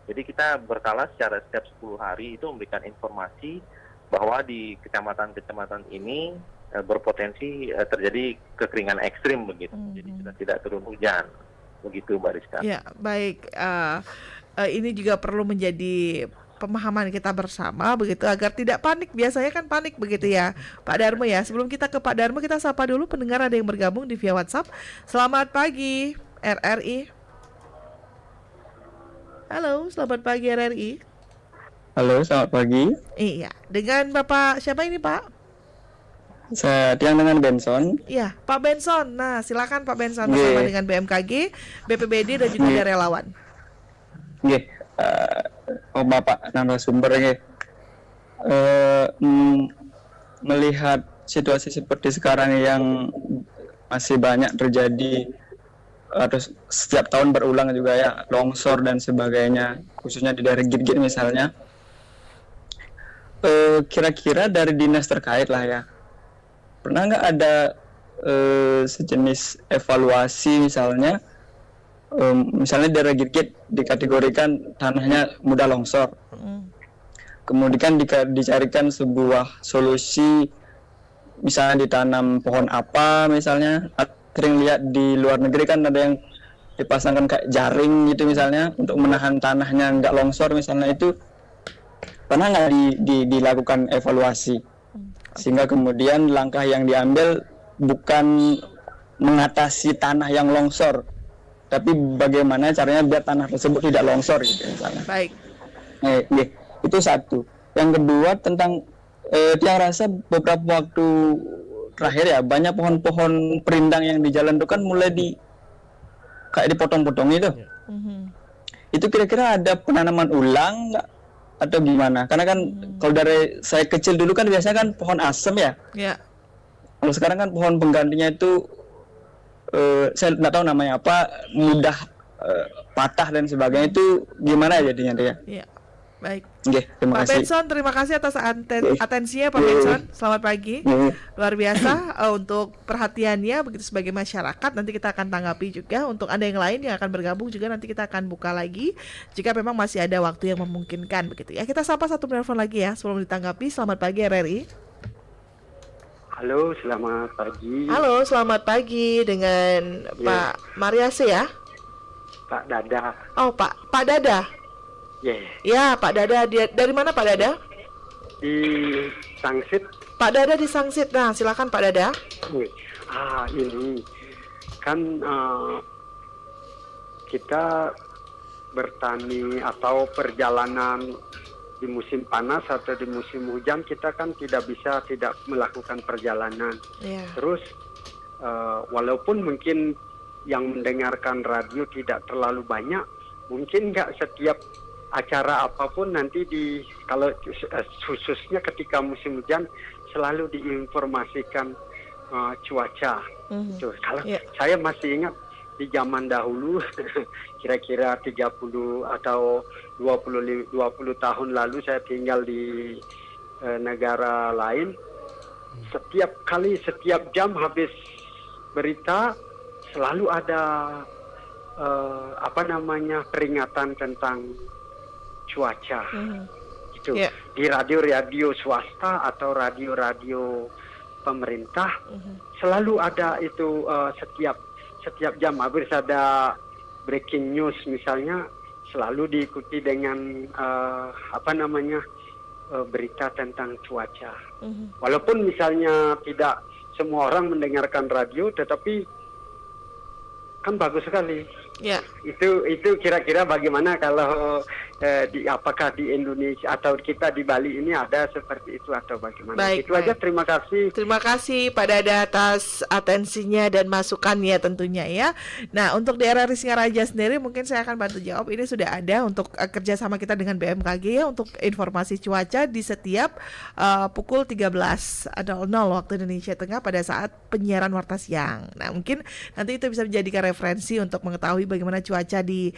Jadi kita berkala secara setiap 10 hari itu memberikan informasi bahwa di kecamatan-kecamatan ini berpotensi terjadi kekeringan ekstrim begitu. Jadi sudah tidak turun hujan. Begitu Mbak Rizka. Ya, baik. Ini juga perlu menjadi pemahaman kita bersama begitu agar tidak panik. Biasanya kan panik begitu ya Pak Darmo ya. Sebelum kita ke Pak Darmo, kita sapa dulu pendengar, ada yang bergabung di via WhatsApp. Selamat pagi RRI. Halo, selamat pagi RRI. Halo, selamat pagi. Iya, dengan Bapak siapa ini Pak? Saya Tiang dengan Benson. Iya, Pak Benson. Nah, silakan Pak Benson bersama dengan BMKG, BPBD dan juga dari relawan. Nggih. Bapak narasumber nggih. Melihat situasi seperti sekarang yang masih banyak terjadi atau setiap tahun berulang juga ya, longsor dan sebagainya, khususnya di daerah Git-Git misalnya. Kira-kira dari dinas terkait lah ya, pernah nggak ada sejenis evaluasi misalnya, misalnya daerah Git-Git dikategorikan tanahnya mudah longsor, kemudian dicarikan sebuah solusi, misalnya ditanam pohon apa misalnya. Sering lihat di luar negeri kan ada yang dipasangkan kayak jaring gitu misalnya untuk menahan tanahnya nggak longsor misalnya. Itu pernah nggak dilakukan evaluasi sehingga kemudian langkah yang diambil bukan mengatasi tanah yang longsor, tapi bagaimana caranya biar tanah tersebut tidak longsor gitu misalnya. Baik. Itu satu. Yang kedua tentang yang rasa beberapa waktu terakhir ya, banyak pohon-pohon perindang yang di jalan itu kan mulai kayak dipotong-potong itu. Itu kira-kira ada penanaman ulang nggak atau gimana? Karena kan kalau dari saya kecil dulu kan biasanya kan pohon asem ya. Ya. Kalau sekarang kan pohon penggantinya itu saya nggak tahu namanya apa, mudah patah dan sebagainya, itu gimana jadinya dia? Iya. Baik. Oke, terima Pak kasih. Benson, terima kasih atas atensinya Pak Benson. Selamat pagi. Luar biasa untuk perhatiannya begitu sebagai masyarakat. Nanti kita akan tanggapi juga. Untuk Anda yang lain yang akan bergabung juga nanti kita akan buka lagi jika memang masih ada waktu yang memungkinkan begitu ya. Kita sapa satu telepon lagi ya sebelum ditanggapi. Selamat pagi RRI. Halo, selamat pagi. Halo, selamat pagi dengan Pak Mariase ya. Pak Dada. Oh, Pak Dada. Ya, Pak Dada. Dari mana Pak Dada? Di Sangsit. Pak Dada di Sangsit. Nah, silakan Pak Dada. Ini kan kita bertani atau perjalanan di musim panas atau di musim hujan, kita kan tidak bisa tidak melakukan perjalanan. Terus walaupun mungkin yang mendengarkan radio tidak terlalu banyak, mungkin nggak setiap acara apapun nanti kalau khususnya ketika musim hujan selalu diinformasikan cuaca. Tuh, kalau saya masih ingat di zaman dahulu kira-kira 30 atau 20 tahun lalu saya tinggal di negara lain. Setiap jam habis berita selalu ada peringatan tentang cuaca. Itu di radio swasta atau radio pemerintah selalu ada itu setiap jam habis ada breaking news misalnya, selalu diikuti dengan berita tentang cuaca. Walaupun misalnya tidak semua orang mendengarkan radio, tetapi kan bagus sekali. Itu kira-kira bagaimana kalau apakah di Indonesia atau kita di Bali ini ada seperti itu atau bagaimana? Baik, itu aja, terima kasih. Terima kasih Pak Dada atas atensinya dan masukannya tentunya ya. Nah, untuk di RRI Singaraja sendiri mungkin saya akan bantu jawab. Ini sudah ada untuk kerjasama kita dengan BMKG ya untuk informasi cuaca di setiap pukul 13.00 waktu Indonesia Tengah pada saat penyiaran Warta Siang. Nah, mungkin nanti itu bisa menjadikan referensi untuk mengetahui bagaimana cuaca di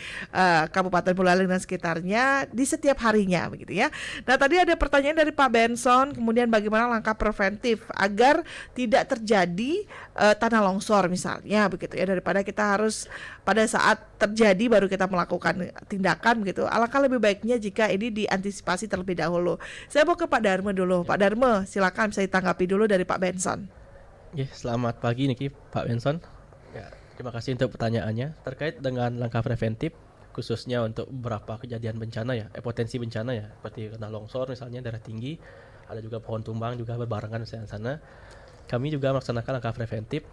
Kabupaten Buleleng dan sekitarnya di setiap harinya begitu ya. Nah, tadi ada pertanyaan dari Pak Benson, kemudian bagaimana langkah preventif agar tidak terjadi tanah longsor misalnya begitu ya, daripada kita harus pada saat terjadi baru kita melakukan tindakan begitu. Alangkah lebih baiknya jika ini diantisipasi terlebih dahulu. Saya mau ke Pak Darma dulu. Pak Darma, silakan saya tanggapi dulu dari Pak Benson. Selamat pagi Niki, Pak Benson. Terima kasih untuk pertanyaannya terkait dengan langkah preventif khususnya untuk beberapa kejadian bencana ya, potensi bencana ya, seperti tanah longsor misalnya, daerah tinggi, ada juga pohon tumbang juga berbarengan di sana. Kami juga melaksanakan langkah preventif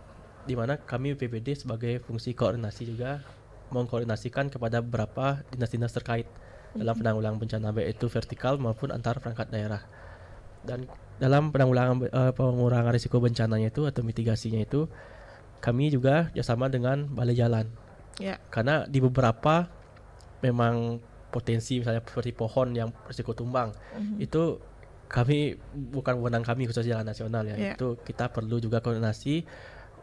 di mana kami BPBD sebagai fungsi koordinasi juga mengkoordinasikan kepada beberapa dinas-dinas terkait dalam penanggulangan bencana, baik itu vertikal maupun antar perangkat daerah. Dan dalam pengurangan risiko bencananya itu atau mitigasinya itu kami juga bersama dengan balai jalan. Karena di beberapa memang potensi misalnya seperti pohon yang risiko tumbang, itu kami bukan wewenang kami khusus jalan nasional ya. Itu kita perlu juga koordinasi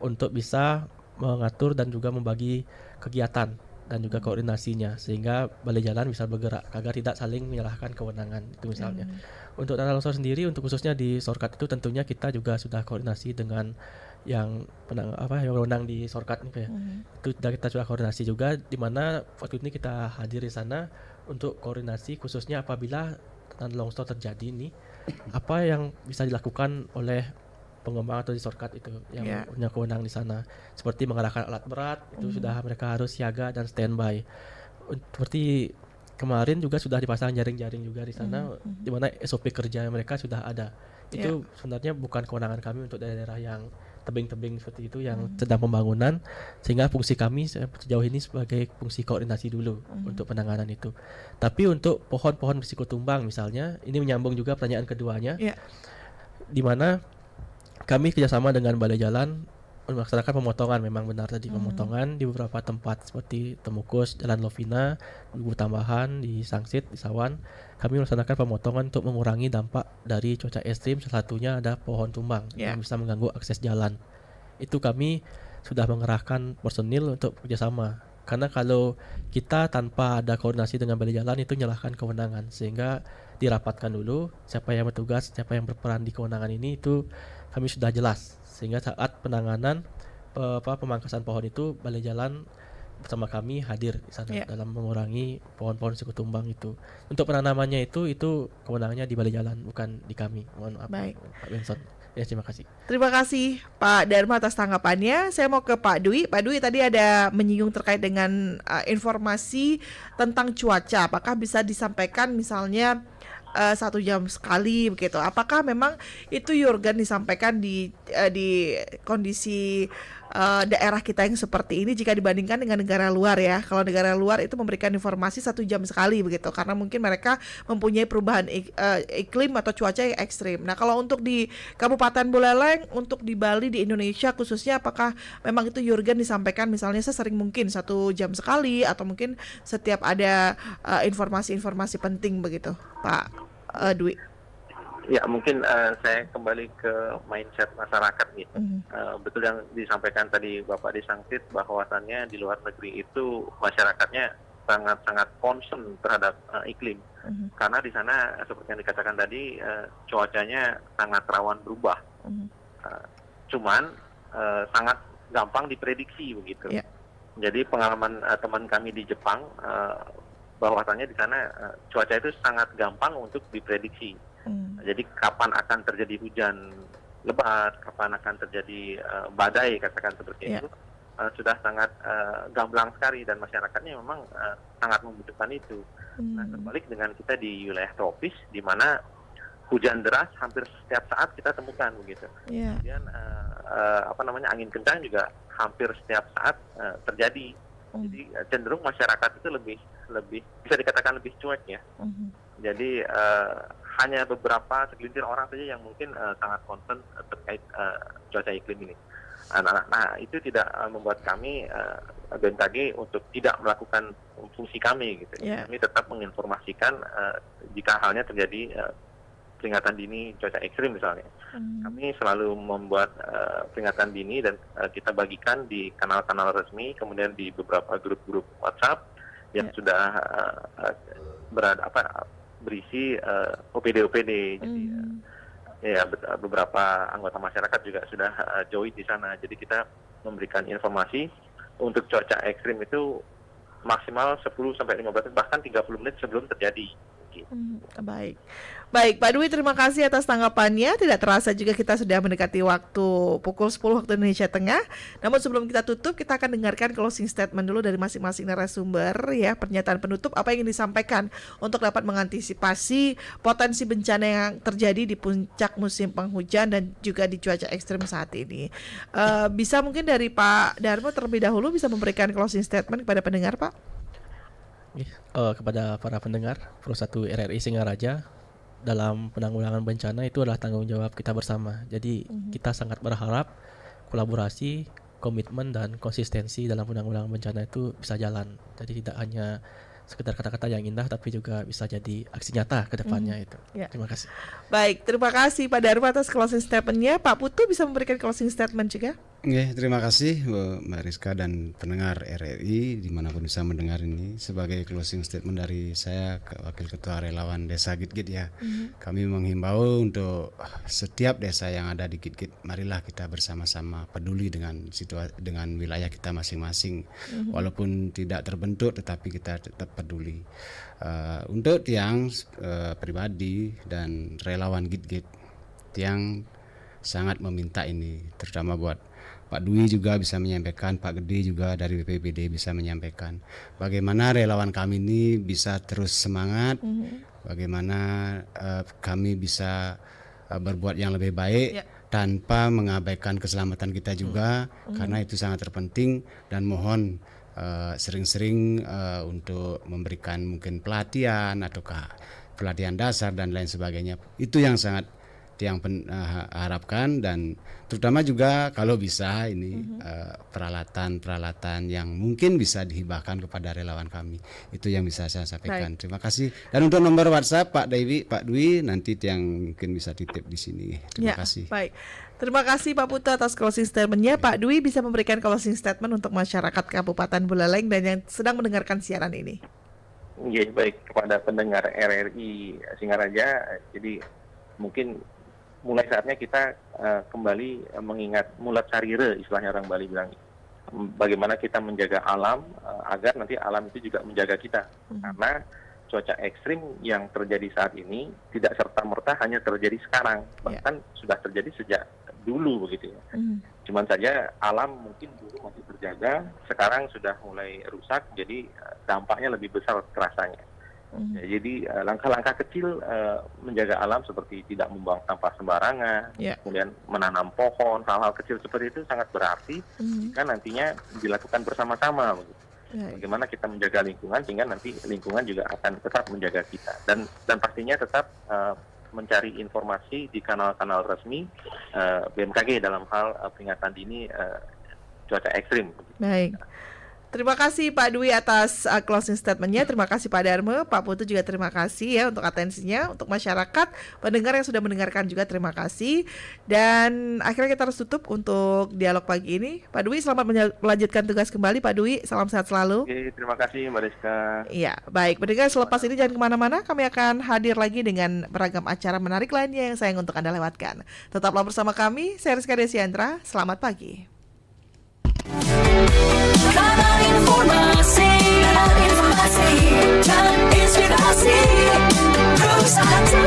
untuk bisa mengatur dan juga membagi kegiatan dan juga koordinasinya sehingga balai jalan bisa bergerak agar tidak saling menyalahkan kewenangan itu misalnya. Untuk tanah longsor sendiri, untuk khususnya di Sorkat itu tentunya kita juga sudah koordinasi dengan yang yang berwenang di Sorkat nih ya. Itu kita sudah koordinasi juga, di mana waktu ini kita hadir di sana untuk koordinasi khususnya apabila tanah longsor terjadi ini, apa yang bisa dilakukan oleh pengembang atau di Sorkat itu yang punya kewenangan di sana, seperti mengarahkan alat berat itu sudah mereka harus siaga dan standby. Seperti kemarin juga sudah dipasang jaring-jaring juga di sana, di mana SOP kerja mereka sudah ada. Itu sebenarnya bukan kewenangan kami untuk daerah yang tebing-tebing seperti itu yang sedang pembangunan, sehingga fungsi kami sejauh ini sebagai fungsi koordinasi dulu untuk penanganan itu. Tapi untuk pohon-pohon risiko tumbang misalnya, ini menyambung juga pertanyaan keduanya, di mana kami kerjasama dengan balai jalan melaksanakan pemotongan, memang benar tadi pemotongan di beberapa tempat seperti Temukus, Jalan Lovina, Lugu Tambahan, di Sangsit, di Sawan. Kami melaksanakan pemotongan untuk mengurangi dampak dari cuaca ekstrim. Salah satunya ada pohon tumbang yang bisa mengganggu akses jalan. Itu kami sudah mengerahkan personil untuk kerjasama. Karena kalau kita tanpa ada koordinasi dengan balai jalan itu menyalahkan kewenangan, sehingga dirapatkan dulu siapa yang bertugas, siapa yang berperan di kewenangan ini, itu kami sudah jelas, sehingga saat penanganan pemangkasan pohon itu balai jalan bersama kami hadir di sana dalam mengurangi pohon-pohon risiko tumbang itu. Untuk penanamannya itu kewenangannya di balai jalan, bukan di kami. Mohon maaf, Pak Benson. Ya, terima kasih. Terima kasih Pak Dharma atas tanggapannya. Saya mau ke Pak Dwi. Pak Dwi tadi ada menyinggung terkait dengan informasi tentang cuaca. Apakah bisa disampaikan misalnya 1 jam sekali begitu? Apakah memang itu Jurgen disampaikan di kondisi daerah kita yang seperti ini jika dibandingkan dengan negara luar ya? Kalau negara luar itu memberikan informasi 1 jam sekali begitu, karena mungkin mereka mempunyai perubahan iklim atau cuaca yang ekstrim. Nah, kalau untuk di Kabupaten Buleleng, untuk di Bali, di Indonesia khususnya, apakah memang itu Jurgen disampaikan misalnya sesering mungkin 1 jam sekali atau mungkin setiap ada informasi-informasi penting begitu, Pak Dwi? Ya, mungkin saya kembali ke mindset masyarakat nih. Betul yang disampaikan tadi Bapak di Sangsit, bahwasannya di luar negeri itu masyarakatnya sangat-sangat concern terhadap iklim. Karena di sana seperti yang dikatakan tadi, cuacanya sangat rawan berubah. Cuman sangat gampang diprediksi begitu. Jadi pengalaman teman kami di Jepang, bahwasannya di sana cuaca itu sangat gampang untuk diprediksi. Jadi kapan akan terjadi hujan lebat, kapan akan terjadi badai, katakan seperti itu, sudah sangat gamblang sekali, dan masyarakatnya memang sangat membutuhkan itu. Nah, terbalik dengan kita di wilayah tropis, di mana hujan deras hampir setiap saat kita temukan begitu. Kemudian angin kencang juga hampir setiap saat terjadi. Jadi cenderung masyarakat itu lebih bisa dikatakan lebih cuek ya. Jadi hanya beberapa segelintir orang saja yang mungkin sangat concern terkait cuaca iklim ini. Nah, itu tidak membuat kami BMKG untuk tidak melakukan fungsi kami gitu. Kami tetap menginformasikan jika halnya terjadi peringatan dini cuaca ekstrim misalnya. Kami selalu membuat peringatan dini dan kita bagikan di kanal-kanal resmi, kemudian di beberapa grup-grup WhatsApp yang sudah berisi OPD. Jadi beberapa anggota masyarakat juga sudah join di sana. Jadi kita memberikan informasi untuk cuaca ekstrim itu maksimal 10 sampai 15 bahkan 30 menit sebelum terjadi. Baik Pak Dwi, terima kasih atas tanggapannya. Tidak terasa juga kita sudah mendekati waktu pukul 10 waktu Indonesia Tengah. Namun sebelum kita tutup, kita akan dengarkan closing statement dulu dari masing-masing narasumber ya. Pernyataan penutup apa yang ingin disampaikan untuk dapat mengantisipasi potensi bencana yang terjadi di puncak musim penghujan dan juga di cuaca ekstrim saat ini. Bisa mungkin dari Pak Dharma terlebih dahulu bisa memberikan closing statement kepada pendengar, Pak? Kepada para pendengar Pro 1 RRI Singaraja, dalam penanggulangan bencana itu adalah tanggung jawab kita bersama. Jadi kita sangat berharap kolaborasi, komitmen dan konsistensi dalam penanggulangan bencana itu bisa jalan. Jadi tidak hanya sekedar kata-kata yang indah, tapi juga bisa jadi aksi nyata ke depannya itu. Terima kasih. Baik, terima kasih Pak Dharma atas closing statement-nya. Pak Putu bisa memberikan closing statement juga? Terima kasih Mbak Rizka dan pendengar RRI dimanapun bisa mendengar ini. Sebagai closing statement dari saya, Wakil Ketua Relawan Desa Gitgit ya, kami menghimbau untuk setiap desa yang ada di Gitgit, marilah kita bersama-sama peduli dengan dengan wilayah kita masing-masing. Walaupun tidak terbentuk, tetapi kita tetap peduli. Untuk Tiang pribadi dan relawan Gitgit, Tiang sangat meminta ini, terutama buat Pak Dwi juga bisa menyampaikan, Pak Gede juga dari BPBD bisa menyampaikan bagaimana relawan kami ini bisa terus semangat, bagaimana kami bisa berbuat yang lebih baik tanpa mengabaikan keselamatan kita juga, karena itu sangat terpenting. Dan mohon sering-sering untuk memberikan mungkin pelatihan ataukah pelatihan dasar dan lain sebagainya. Itu yang sangat yang harapkan, dan terutama juga kalau bisa ini peralatan-peralatan yang mungkin bisa dihibahkan kepada relawan kami, itu yang bisa saya sampaikan. Terima kasih. Dan untuk nomor WhatsApp Pak Dwi nanti yang mungkin bisa titip di sini. Terima kasih. Baik. Terima kasih Pak Putu atas closing statement-nya. Pak Dwi bisa memberikan closing statement untuk masyarakat Kabupaten Buleleng dan yang sedang mendengarkan siaran ini. Ya, baik, kepada pendengar RRI Singaraja, jadi mungkin mulai saatnya kita kembali mengingat mulat sarire, istilahnya orang Bali bilang, bagaimana kita menjaga alam agar nanti alam itu juga menjaga kita. Karena cuaca ekstrim yang terjadi saat ini tidak serta-merta hanya terjadi sekarang, bahkan sudah terjadi sejak dulu begitu ya. Cuman saja alam mungkin dulu masih terjaga, sekarang sudah mulai rusak, jadi dampaknya lebih besar terasanya. Jadi langkah-langkah kecil menjaga alam seperti tidak membuang sampah sembarangan, kemudian menanam pohon, hal-hal kecil seperti itu sangat berarti jika nantinya dilakukan bersama-sama. Bagaimana kita menjaga lingkungan sehingga nanti lingkungan juga akan tetap menjaga kita, dan pastinya tetap mencari informasi di kanal-kanal resmi BMKG dalam hal peringatan dini cuaca ekstrim. Baik. Terima kasih Pak Dwi atas closing statement-nya. Terima kasih Pak Darmo, Pak Putu juga terima kasih ya untuk atensinya. Untuk masyarakat, pendengar yang sudah mendengarkan juga terima kasih. Dan akhirnya kita harus tutup untuk dialog pagi ini. Pak Dwi, selamat melanjutkan tugas kembali Pak Dwi. Salam sehat selalu. Oke, terima kasih Mbak Rizka. Iya, baik. Pendengar, selepas ini jangan kemana-mana. Kami akan hadir lagi dengan beragam acara menarik lainnya yang sayang untuk Anda lewatkan. Tetaplah bersama kami. Saya Rizka Desiandra. Selamat pagi. Kanal informasi dan inspirasi bersatu.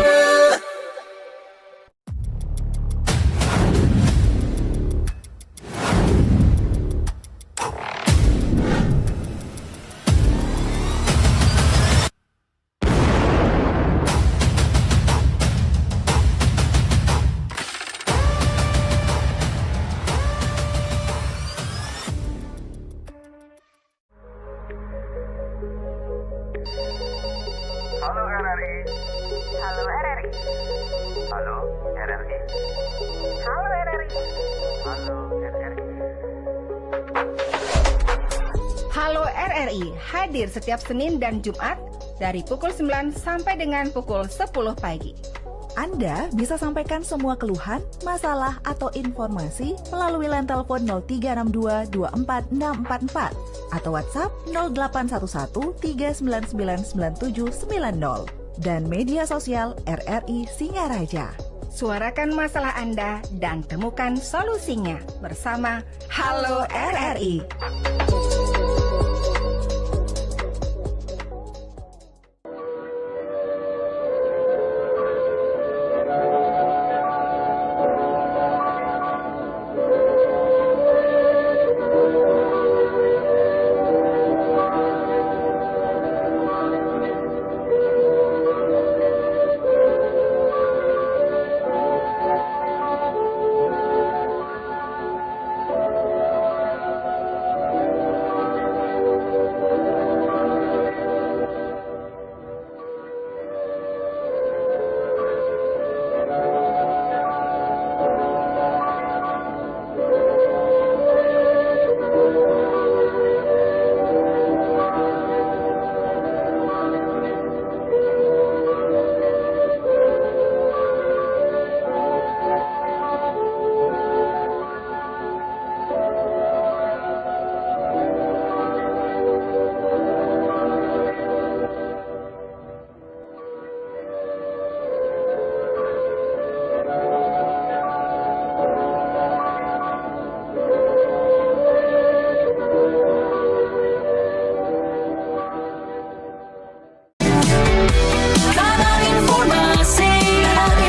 Halo RRI. Halo RRI. Halo RRI. Halo RRI. Halo RRI. Halo RRI hadir setiap Senin dan Jumat dari pukul 9 sampai dengan pukul 10 pagi. Anda bisa sampaikan semua keluhan, masalah, atau informasi melalui line telepon 0362 24644 atau WhatsApp 0811 3999790 dan media sosial RRI Singaraja. Suarakan masalah Anda dan temukan solusinya bersama Halo RRI.